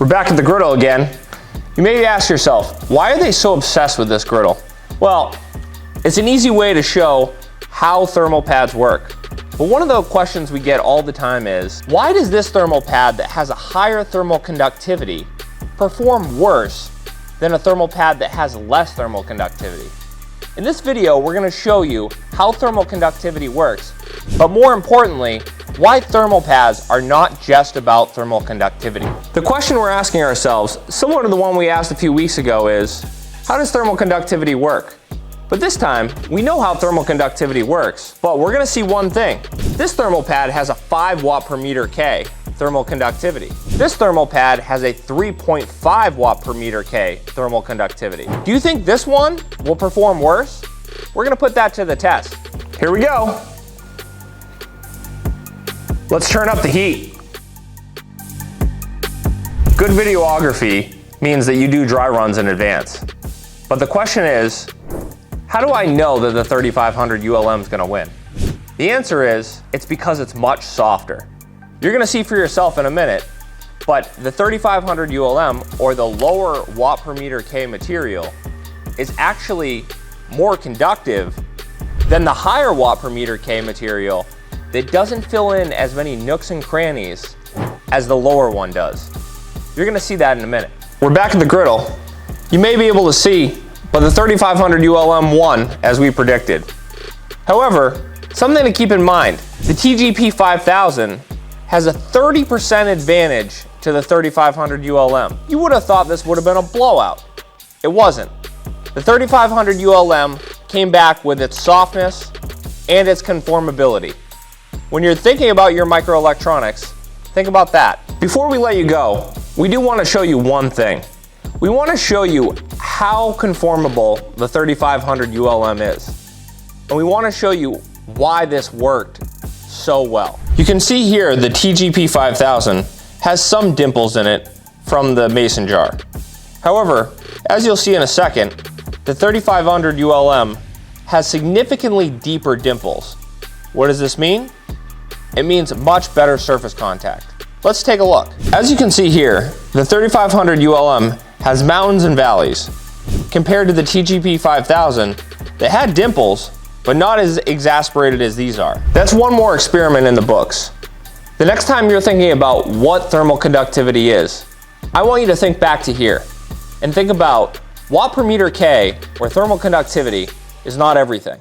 We're back at the griddle again. You may ask yourself, why are they so obsessed with this griddle? Well, it's an easy way to show how thermal pads work. But one of the questions we get all the time is, why does this thermal pad that has a higher thermal conductivity perform worse than a thermal pad that has less thermal conductivity? In this video, we're going to show you how thermal conductivity works, but more importantly, why thermal pads are not just about thermal conductivity. The question we're asking ourselves, similar to the one we asked a few weeks ago, is how does thermal conductivity work? But this time, we know how thermal conductivity works, but we're going to see one thing. This thermal pad has a 5 watt per meter K thermal conductivity. This thermal pad has a 3.5 watt per meter K thermal conductivity. Do you think this one will perform worse? We're going to put that to the test. Here we go. Let's turn up the heat. Good videography means that you do dry runs in advance. But the question is, how do I know that the 3500 ULM is going to win? The answer is, it's because it's much softer. You're going to see for yourself in a minute, but the 3500 ULM, or the lower watt per meter K material, is actually more conductive than the higher watt per meter K material that doesn't fill in as many nooks and crannies as the lower one does. You're going to see that in a minute. We're back at the griddle. You may be able to see, but the 3500 ULM won as we predicted. However, something to keep in mind, the TGP 5000 has a 30% advantage to the 3500 ULM. You would have thought this would have been a blowout. It wasn't. The 3500 ULM came back with its softness and its conformability. When you're thinking about your microelectronics, think about that. Before we let you go, we do want to show you one thing. We want to show you how conformable the 3500 ULM is. And we want to show you why this worked so well. You can see here the TGP 5000 has some dimples in it from the mason jar. However, as you'll see in a second, the 3500 ULM has significantly deeper dimples. What does this mean? It means much better surface contact. Let's take a look. As you can see here, the 3500 ULM has mountains and valleys compared to the TGP 5000 that had dimples but not as exasperated as these are. That's one more experiment in the books. The next time you're thinking about what thermal conductivity is, I want you to think back to here and think about watt per meter K, where thermal conductivity is not everything.